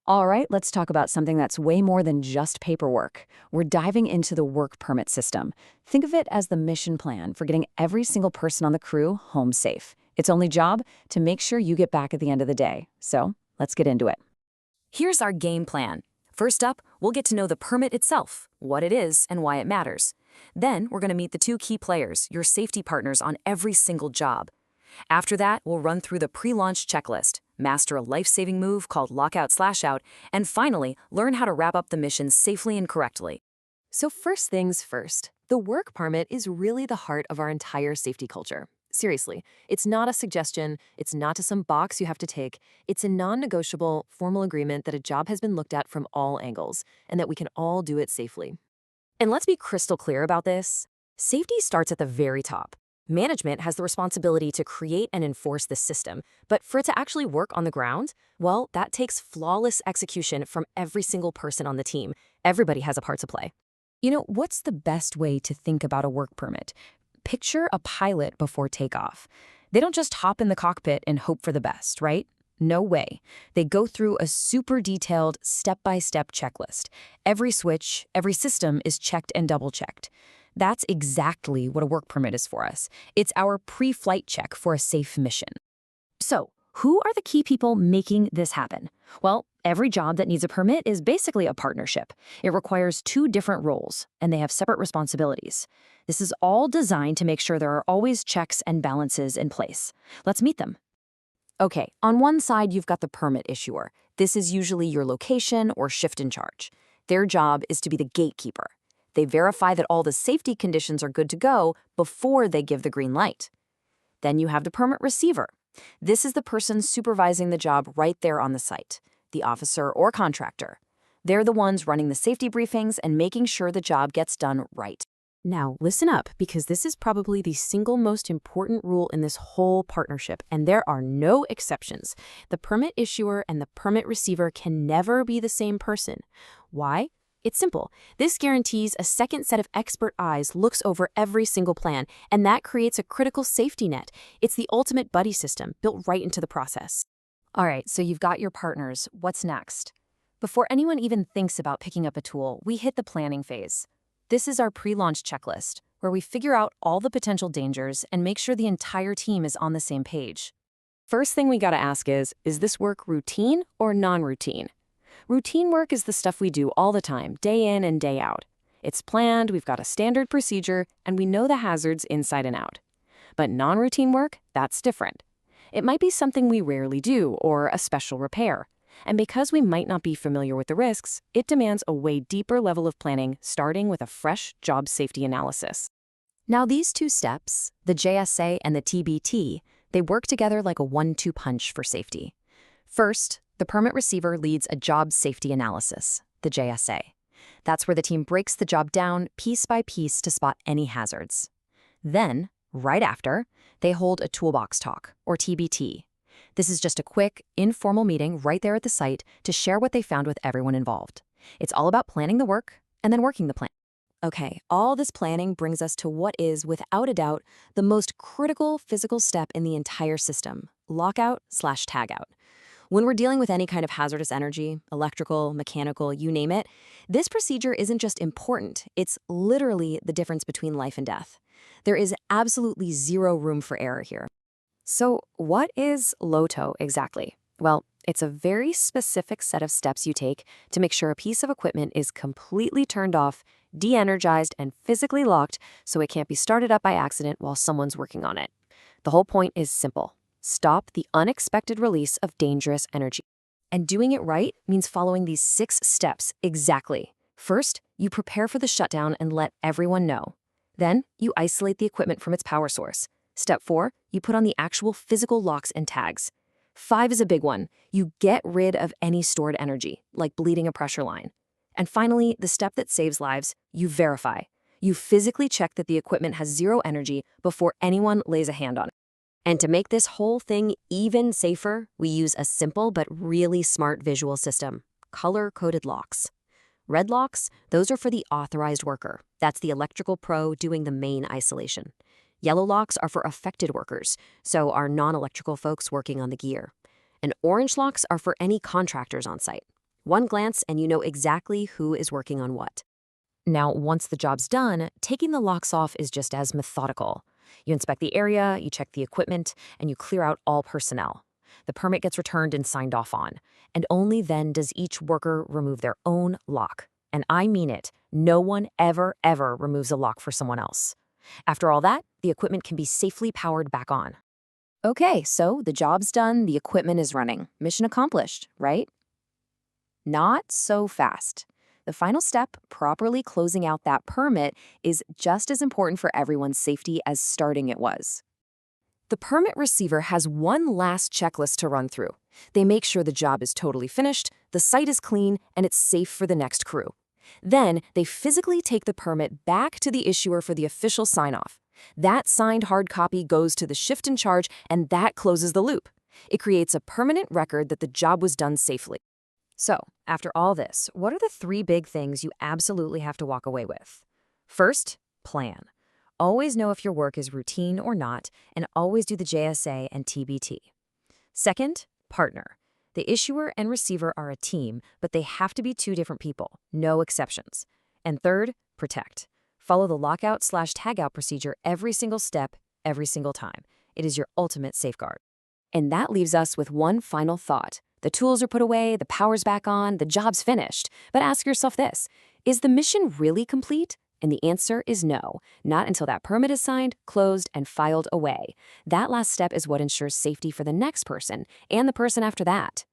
All right, let's talk about something that's way more than just paperwork. We're diving into the work permit system. Think of it as the mission plan for getting every single person on the crew home safe. Its only job to make sure you get back at the end of the day. So let's get into it. Here's our game plan. First up, we'll get to know the permit itself, what it is and why it matters. Then we're going to meet the two key players, your safety partners on every single job. After that, we'll run through the pre-launch checklist, master a life-saving move called lockout/out, and finally, learn how to wrap up the mission safely and correctly. So first things first, the work permit is really the heart of our entire safety culture. Seriously, it's not a suggestion, it's not to some box you have to take, it's a non-negotiable, formal agreement that a job has been looked at from all angles, and that we can all do it safely. And let's be crystal clear about this. Safety starts at the very top. Management has the responsibility to create and enforce this system, but for it to actually work on the ground, well, that takes flawless execution from every single person on the team. Everybody has a part to play. What's the best way to think about a work permit? Picture a pilot before takeoff. They don't just hop in the cockpit and hope for the best, right? No way. They go through a super detailed, step-by-step checklist. Every switch, every system is checked and double-checked. That's exactly what a work permit is for us. It's our pre-flight check for a safe mission. So, who are the key people making this happen? Well, every job that needs a permit is basically a partnership. It requires two different roles, and they have separate responsibilities. This is all designed to make sure there are always checks and balances in place. Let's meet them. Okay, on one side, you've got the permit issuer. This is usually your location or shift in charge. Their job is to be the gatekeeper. They verify that all the safety conditions are good to go before they give the green light. Then you have the permit receiver. This is the person supervising the job right there on the site, the officer or contractor. They're the ones running the safety briefings and making sure the job gets done right. Now, listen up, because this is probably the single most important rule in this whole partnership, and there are no exceptions. The permit issuer and the permit receiver can never be the same person. Why? It's simple. This guarantees a second set of expert eyes looks over every single plan, and that creates a critical safety net. It's the ultimate buddy system built right into the process. All right, so you've got your partners. What's next? Before anyone even thinks about picking up a tool, we hit the planning phase. This is our pre-launch checklist, where we figure out all the potential dangers and make sure the entire team is on the same page. First thing we gotta ask is this work routine or non-routine? Routine work is the stuff we do all the time, day in and day out. It's planned, we've got a standard procedure, and we know the hazards inside and out. But non-routine work, that's different. It might be something we rarely do, or a special repair. And because we might not be familiar with the risks, it demands a way deeper level of planning, starting with a fresh job safety analysis. Now these two steps, the JSA and the TBT, they work together like a 1-2 punch for safety. First, the permit receiver leads a job safety analysis, the JSA. That's where the team breaks the job down piece by piece to spot any hazards. Then, right after, they hold a toolbox talk, or TBT. This is just a quick, informal meeting right there at the site to share what they found with everyone involved. It's all about planning the work and then working the plan. Okay, all this planning brings us to what is, without a doubt, the most critical physical step in the entire system, lockout/tagout. When we're dealing with any kind of hazardous energy, electrical, mechanical, you name it, this procedure isn't just important, it's literally the difference between life and death. There is absolutely zero room for error here. So what is LOTO exactly? Well, it's a very specific set of steps you take to make sure a piece of equipment is completely turned off, de-energized, and physically locked so it can't be started up by accident while someone's working on it. The whole point is simple. Stop the unexpected release of dangerous energy. And doing it right means following these 6 steps exactly. First, you prepare for the shutdown and let everyone know. Then, you isolate the equipment from its power source. Step 4, you put on the actual physical locks and tags. 5 is a big one. You get rid of any stored energy, like bleeding a pressure line. And finally, the step that saves lives, you verify. You physically check that the equipment has zero energy before anyone lays a hand on it. And to make this whole thing even safer, we use a simple but really smart visual system, color-coded locks. Red locks, those are for the authorized worker. That's the electrical pro doing the main isolation. Yellow locks are for affected workers, so our non-electrical folks working on the gear. And orange locks are for any contractors on site. One glance and you know exactly who is working on what. Now, once the job's done, taking the locks off is just as methodical. You inspect the area, you check the equipment, and you clear out all personnel. The permit gets returned and signed off on, and only then does each worker remove their own lock. And I mean it, no one ever removes a lock for someone else. After all that, the equipment can be safely powered back on. Okay, so the job's done, the equipment is running. Mission accomplished, right? Not so fast. The final step, properly closing out that permit, is just as important for everyone's safety as starting it was. The permit receiver has one last checklist to run through. They make sure the job is totally finished, the site is clean, and it's safe for the next crew. Then, they physically take the permit back to the issuer for the official sign-off. That signed hard copy goes to the shift in charge, and that closes the loop. It creates a permanent record that the job was done safely. So, after all this, what are the 3 big things you absolutely have to walk away with? First, plan. Always know if your work is routine or not, and always do the JSA and TBT. Second, partner. The issuer and receiver are a team, but they have to be 2 different people, no exceptions. And third, protect. Follow the lockout/tagout procedure every single step, every single time. It is your ultimate safeguard. And that leaves us with one final thought. The tools are put away, the power's back on, the job's finished. But ask yourself this, is the mission really complete? And the answer is no, not until that permit is signed, closed, and filed away. That last step is what ensures safety for the next person and the person after that.